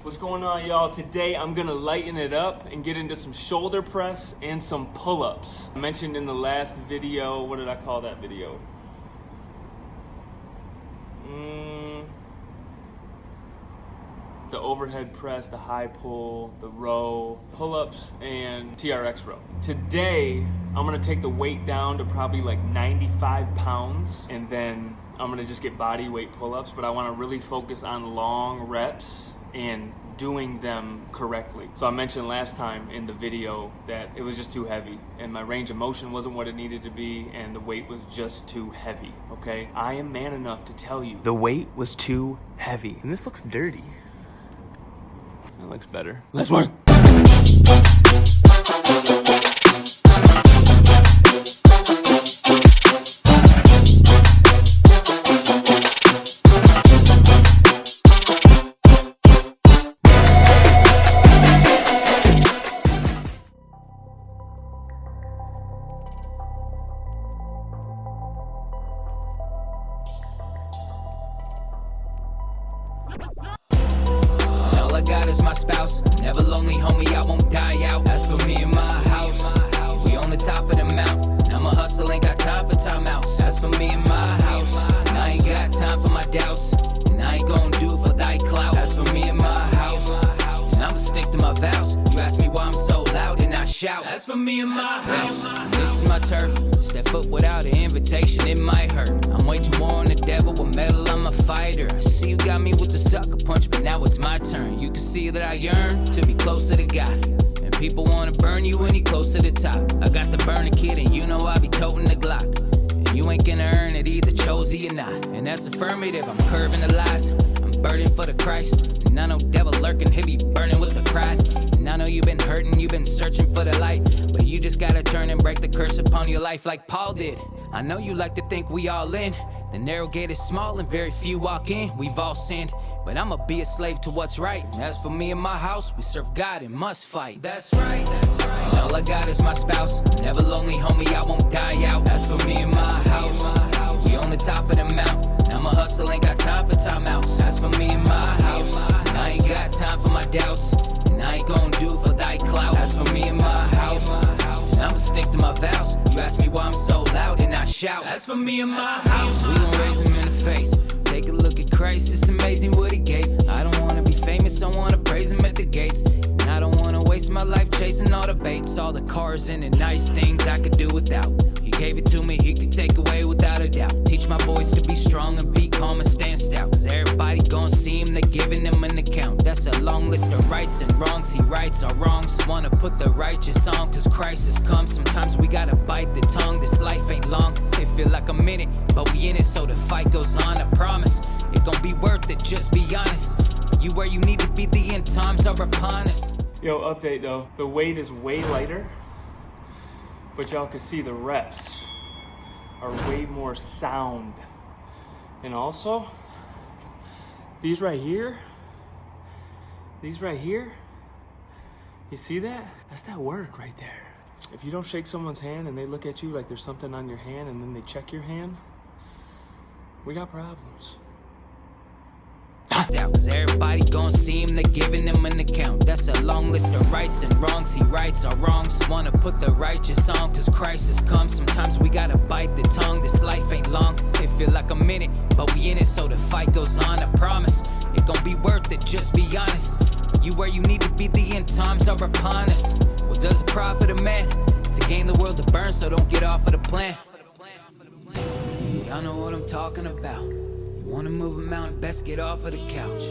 What's going on, y'all? Today I'm gonna lighten it up and get into some shoulder press and some pull-ups. I mentioned in the last video, what did I call that video? The overhead press, the high pull, the row, pull-ups, and TRX row. Today, I'm gonna take the weight down to probably like 95 pounds, and then I'm gonna just get body weight pull-ups, but I wanna really focus on long reps and doing them correctly. So I mentioned last time in the video that it was just too heavy and my range of motion wasn't what it needed to be and the weight was just too heavy, okay? I am man enough to tell you the weight was too heavy. And this looks dirty. That looks better. Let's work. All I got is my spouse, never lonely, homie, I won't die out. That's for me and my house, we on the top of the mountain. I'ma hustle, ain't got time for timeouts. That's for me and my house, and I ain't got time for my doubts, and I ain't gon' do it for thy clout. That's for me and my house, and I'ma stick to my vows. You ask me why I'm so loud and I shout. That's for me and my house. This is my turf, step foot without an invitation, it might hurt. I'm waging war on the devil with metal, I'm a fighter. I see you got me with the sucker punch, but now it's my turn. You can see that I yearn to be closer to God, and people wanna burn you when you close to the top. I got the burner kid and you know I be toting the Glock, and you ain't gonna earn it either, chosen or not. And that's affirmative, I'm curving the lies, I'm burdened for the Christ, and I know devil lurking, he be burning with the pride. And I know you've been hurting, you've been searching for the light, but you just gotta turn and break the curse upon your life like Paul did. I know you like to think we all in, the narrow gate is small and very few walk in. We've all sinned, but I'ma be a slave to what's right. And as for me and my house, we serve God and must fight. That's right, that's right. And all I got is my spouse, never lonely, homie, I won't die out. That's for me and my house, we on the top of the mountain. I'ma hustle, ain't got time for timeouts. That's for me and my house, and I ain't got time for my doubts, and I ain't gon' do it for thy clout. That's for me and my house, and I'ma stick to my vows. You ask me why I'm so loud and I shout. That's for me and my house. We gon' raise him in the faith. Take a look at Christ, it's amazing what he gave. I don't wanna be famous, I wanna praise him at the gates. And I don't wanna waste my life chasing all the baits, all the cars and the nice things I could do without. He gave it to me, he could take away without a doubt. Teach my boys to be strong and be calm and stand stout, cause everybody gon' see him, they're giving him an account. That's a long list of rights and wrongs, he rights our wrongs. Wanna put the righteous on, cause Christ has come. Sometimes we gotta bite the tongue, this life ain't long. It feel like a minute, but we in it so the fight goes on. I promise, it gon' be worth it, just be honest. You where you need to be, the end times are upon us. Yo, update though, the weight is way lighter, but y'all can see the reps are way more sound. And also, these right here, you see that? That's that work right there. If you don't shake someone's hand and they look at you like there's something on your hand and then they check your hand, we got problems. Cause everybody gon' see him, they're giving him an account. That's a long list of rights and wrongs, he rights our wrongs. Wanna put the righteous on, cause Christ has come. Sometimes we gotta bite the tongue, this life ain't long. It feel like a minute, but we in it so the fight goes on. I promise, it gon' be worth it, just be honest. You where you need to be, the end times are upon us. What does it profit a man to gain the world to burn, so don't get off of the plan? Y'all know what I'm talking about. You wanna move a mountain, best get off of the couch.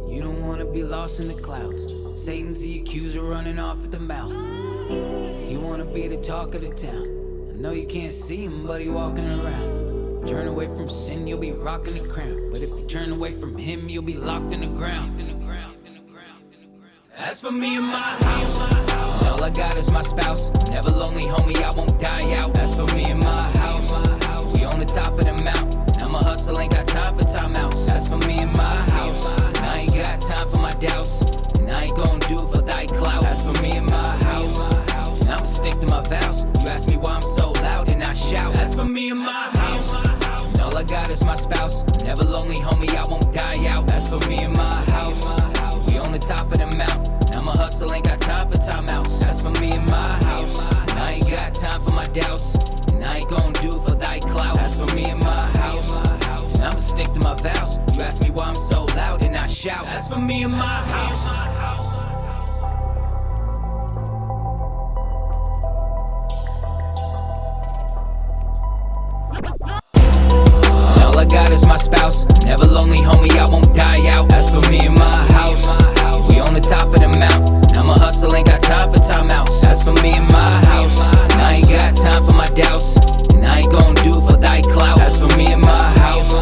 You don't wanna be lost in the clouds. Satan's the accuser running off at the mouth. He wanna be the talk of the town. I know you can't see him, but he walking around. Turn away from sin, you'll be rocking the crown. But if you turn away from him, you'll be locked in the ground. That's for me and my house. And all I got is my spouse, never lonely, homie, I won't die out. That's for me and my house, we on the top of the mountain. I'ma hustle, ain't got time for timeouts. That's for me and my house, and I ain't got time for my doubts, and I ain't gon' do it for thy clout. That's for me and my house, and I'ma stick to my vows. You ask me why I'm so loud and I shout. That's for me and my house, and all I got is my spouse, never lonely, homie, I won't die out. That's for me and my house, we on top of the mountain. I'ma hustle, ain't got time for timeouts. That's for me and my house. And I ain't got time for my doubts. And I ain't gon' do for thy clout. That's for me and my house. And I'ma stick to my vows. You ask me why I'm so loud and I shout. That's for me and my house. All I got is my spouse. Never lonely, homie, I won't die out. That's for me and my house. We on the top of the mountain. I'ma hustle, ain't got time for timeouts. That's for me and my house. And I ain't got time for my doubts. And I ain't gon' do for thy clout. That's for me and my house.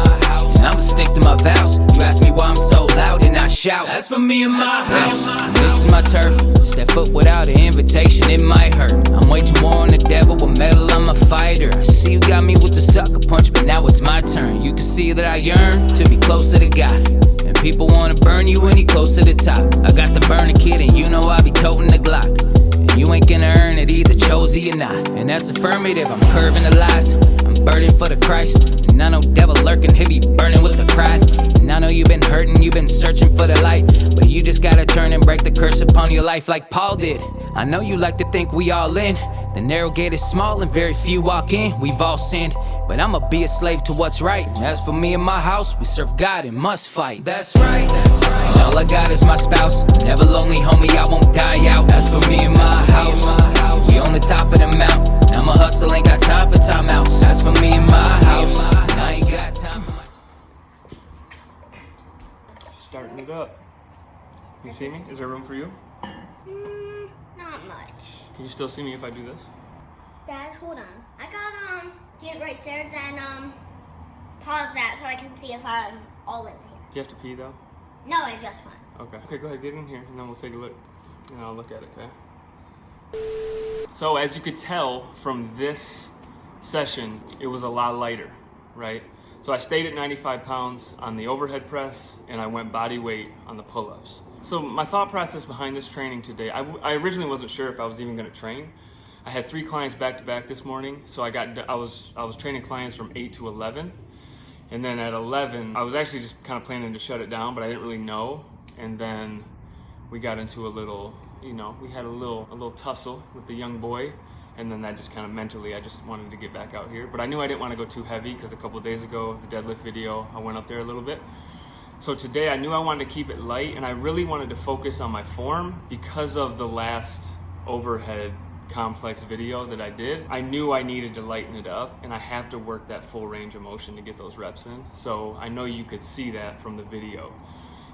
And I'ma stick to my vows. You ask me why I'm so loud and I shout. That's for me and my house. And this is my turf. Step foot without an invitation, it might hurt. I'm waging war on the devil with metal, I'm a fighter. I see you got me with the sucker punch, but now it's my turn. You can see that I yearn to be closer to God. And people wanna burn you when you close to the top. I got the burner kid and you know I be toting the Glock. And you ain't gonna earn it either, chosen or not. And that's affirmative, I'm curving the lies. I'm burdened for the Christ. And I know devil lurking, he be burning with the pride. And I know you've been hurting, you've been searching for the light. But you just gotta turn and break the curse upon your life like Paul did. I know you like to think we all in. The narrow gate is small and very few walk in. We've all sinned, but I'ma be a slave to what's right. And as for me and my house, we serve God and must fight. That's right, that's right. And all I got is my spouse. Never lonely, homie, I won't die out. That's for me and my house. We on the top of the mountain. I'ma hustle, ain't got time for timeouts. That's for me and my house. And I ain't got time for my... Starting it up. You see me? Is there room for you? Not much. Can you still see me if I do this? Dad, hold on. I gotta get right there, then pause that so I can see if I'm all in here. Do you have to pee though? No, I just went. Okay. Okay, go ahead, get in here and then we'll take a look. And I'll look at it, okay? So as you could tell from this session, it was a lot lighter, right? So I stayed at 95 pounds on the overhead press and I went body weight on the pull-ups. So my thought process behind this training today, I originally wasn't sure if I was even gonna train. I had 3 clients back to back this morning, so I was training clients from 8 to 11. And then at 11, I was actually just kind of planning to shut it down, but I didn't really know. And then we got into a little, we had a little tussle with the young boy. And then that just kind of mentally, I just wanted to get back out here. But I knew I didn't want to go too heavy because a couple of days ago, the deadlift video, I went up there a little bit. So today I knew I wanted to keep it light and I really wanted to focus on my form because of the last overhead complex video that I did. I knew I needed to lighten it up and I have to work that full range of motion to get those reps in. So I know you could see that from the video.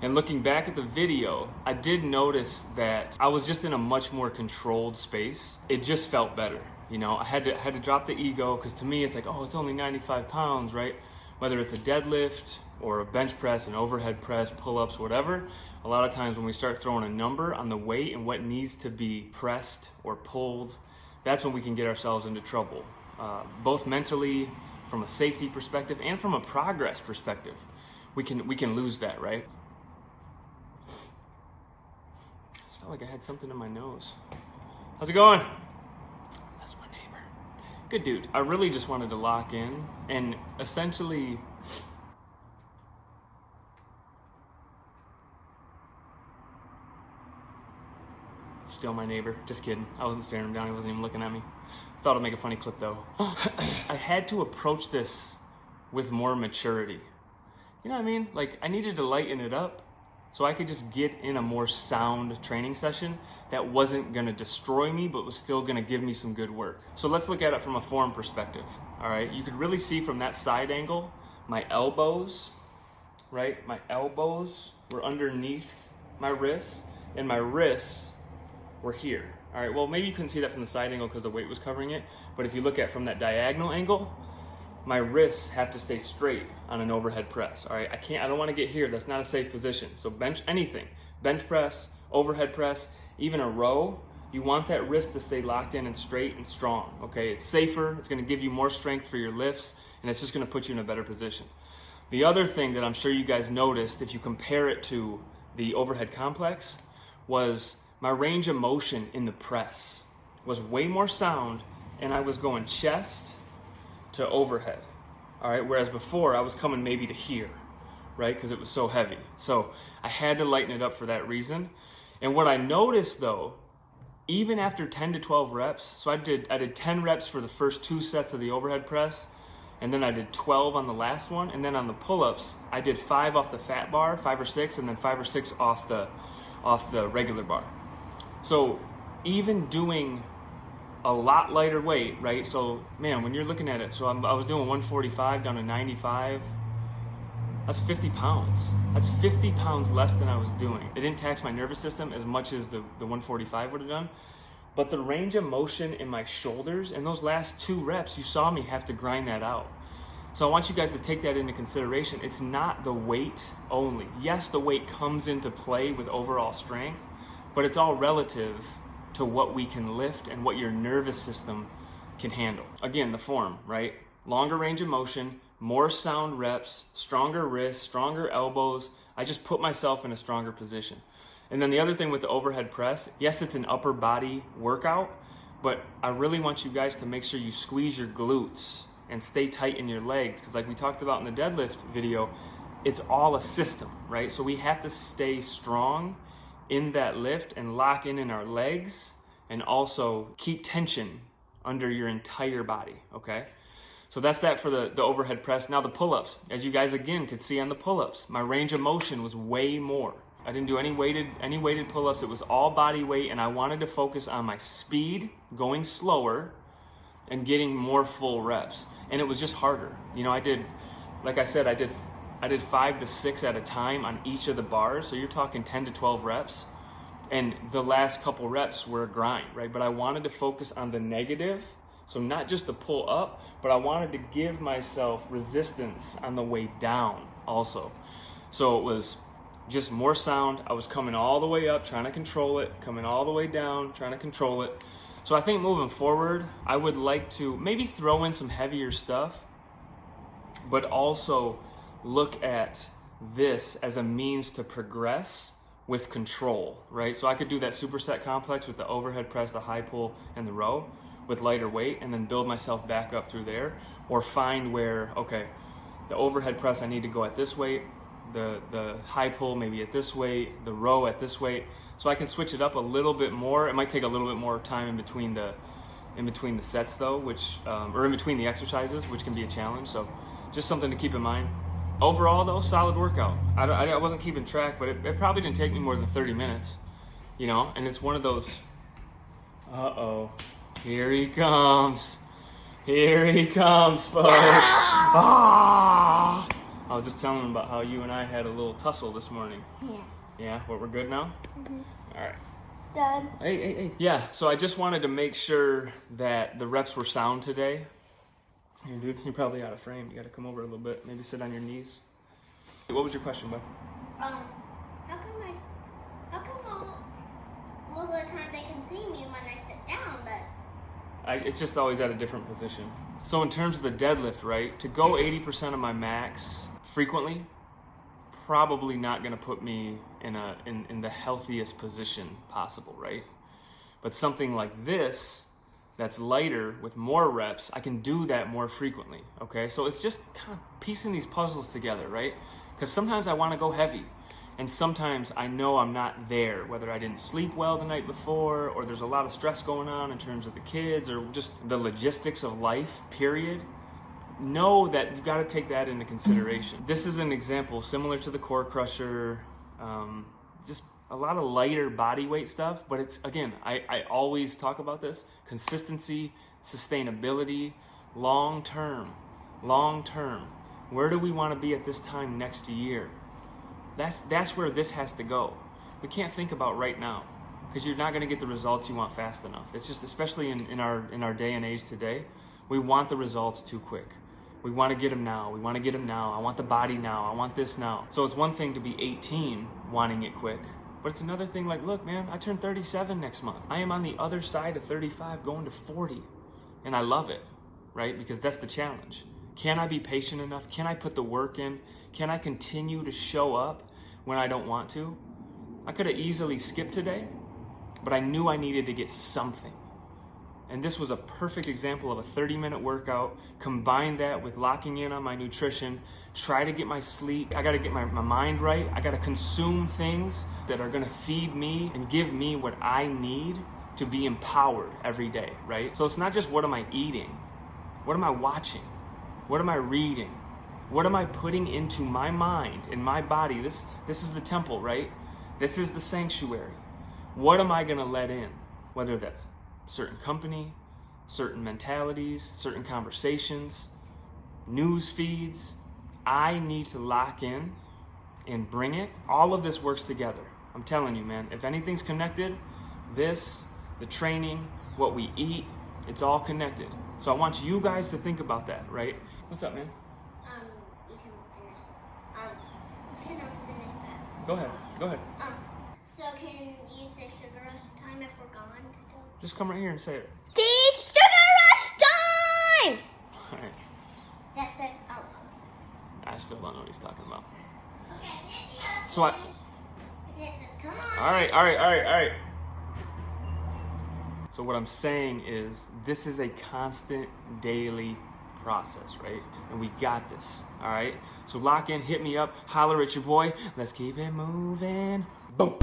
And looking back at the video, I did notice that I was just in a much more controlled space. It just felt better. I had to drop the ego because to me it's like, oh, it's only 95 pounds, right? Whether it's a deadlift or a bench press, an overhead press, pull-ups, whatever, a lot of times when we start throwing a number on the weight and what needs to be pressed or pulled, that's when we can get ourselves into trouble, both mentally, from a safety perspective, and from a progress perspective. We can lose that, right? I just felt like I had something in my nose. How's it going? That's my neighbor. Good dude. I really just wanted to lock in and essentially still my neighbor. Just kidding. I wasn't staring him down. He wasn't even looking at me. Thought I'd make a funny clip though. I had to approach this with more maturity. You know what I mean? Like I needed to lighten it up so I could just get in a more sound training session that wasn't gonna destroy me, but was still gonna give me some good work. So let's look at it from a form perspective, all right? You could really see from that side angle, my elbows, right? My elbows were underneath my wrists, and my wrists were here. All right, well, maybe you couldn't see that from the side angle because the weight was covering it, but if you look at from that diagonal angle, my wrists have to stay straight on an overhead press, all right? I don't wanna get here, that's not a safe position. So bench press, overhead press, even a row, you want that wrist to stay locked in and straight and strong, okay? It's safer, it's gonna give you more strength for your lifts, and it's just gonna put you in a better position. The other thing that I'm sure you guys noticed, if you compare it to the overhead complex, was my range of motion in the press was way more sound, and I was going chest to overhead, all right? Whereas before I was coming maybe to here, right? Because it was so heavy. So I had to lighten it up for that reason. And what I noticed though, even after 10 to 12 reps, so I did 10 reps for the first 2 sets of the overhead press, and then I did 12 on the last one, and then on the pull-ups, I did 5 off the fat bar, 5 or 6, and then 5 or 6 off the regular bar. So even doing a lot lighter weight, right? So man, when you're looking at it, so I was doing 145 down to 95. That's 50 pounds. That's 50 pounds less than I was doing. It didn't tax my nervous system as much as the 145 would have done. But the range of motion in my shoulders, and those last 2 reps, you saw me have to grind that out. So I want you guys to take that into consideration. It's not the weight only. Yes, the weight comes into play with overall strength, but it's all relative to what we can lift and what your nervous system can handle. Again, the form, right? Longer range of motion, more sound reps, stronger wrists, stronger elbows. I just put myself in a stronger position. And then the other thing with the overhead press, yes, it's an upper body workout, but I really want you guys to make sure you squeeze your glutes and stay tight in your legs, because like we talked about in the deadlift video, it's all a system, right? So we have to stay strong in that lift and lock in our legs, and also keep tension under your entire body, okay? So that's that for the overhead press. Now the pull-ups, as you guys again could see on the pull-ups, my range of motion was way more. I didn't do any weighted pull-ups. It was all body weight, and I wanted to focus on my speed, going slower, and getting more full reps. And it was just harder. You know, I did 5 to 6 at a time on each of the bars. So you're talking 10 to 12 reps. And the last couple reps were a grind, right? But I wanted to focus on the negative. So not just the pull up, but I wanted to give myself resistance on the way down also. So it was just more sound. I was coming all the way up, trying to control it, coming all the way down, trying to control it. So I think moving forward, I would like to maybe throw in some heavier stuff, but also look at this as a means to progress with control, right? So I could do that superset complex with the overhead press, the high pull, and the row with lighter weight, and then build myself back up through there, or find where, okay, the overhead press I need to go at this weight, the high pull maybe at this weight, the row at this weight, so I can switch it up a little bit more. It might take a little bit more time in between the sets though, which or in between the exercises, which can be a challenge. So just something to keep in mind. Overall though, solid workout. I wasn't keeping track, but it probably didn't take me more than 30 minutes, you know. And it's one of those, here he comes, folks. Yeah. Ah! I was just telling him about how you and I had a little tussle this morning. Yeah. Yeah, what, we're good now? Mm-hmm. All right. Dad. Hey. Yeah, so I just wanted to make sure that the reps were sound today. Here, dude, you're probably out of frame. You got to come over a little bit. Maybe sit on your knees. What was your question, bud? How come all the time they can see me when I sit down, but It's just always at a different position. So in terms of the deadlift, right, to go 80% of my max frequently, probably not going to put me in the healthiest position possible, right? But something like this, that's lighter with more reps, I can do that more frequently, okay? So it's just kind of piecing these puzzles together, right? Because sometimes I want to go heavy, and sometimes I know I'm not there, whether I didn't sleep well the night before, or there's a lot of stress going on in terms of the kids, or just the logistics of life, period. Know that you got to take that into consideration. This is an example similar to the core crusher, just a lot of lighter body weight stuff, but it's, again, I always talk about this, consistency, sustainability, long term. Where do we want to be at this time next year? That's where this has to go. We can't think about right now, because you're not going to get the results you want fast enough. It's just, especially in our day and age today, we want the results too quick. We want to get them now. I want the body now. I want this now. So it's one thing to be 18 wanting it quick, but it's another thing like, look, man, I turn 37 next month. I am on the other side of 35 going to 40, and I love it, right? Because that's the challenge. Can I be patient enough? Can I put the work in? Can I continue to show up when I don't want to? I could have easily skipped today, but I knew I needed to get something. And this was a perfect example of a 30-minute workout. Combine that with locking in on my nutrition, try to get my sleep. I gotta get my mind right. I gotta consume things that are gonna feed me and give me what I need to be empowered every day, right? So it's not just what am I eating, what am I watching, what am I reading, what am I putting into my mind and my body? This is the temple, right? This is the sanctuary. What am I gonna let in? Whether that's certain company, certain mentalities, certain conversations, news feeds. I need to lock in and bring it. All of this works together. I'm telling you, man, if anything's connected, this, the training, what we eat, it's all connected. So I want you guys to think about that, right? What's up, man? You can finish that. You can finish that. Go ahead. So can you say sugar rush time if we're gone? Just come right here and say it. The sugar rush time! All right. That's it. Oh. I still don't know what he's talking about. Okay, hit me up. So Come on. All right. So what I'm saying is this is a constant daily process, right? And we got this, all right? So lock in, hit me up, holler at your boy. Let's keep it moving. Boom.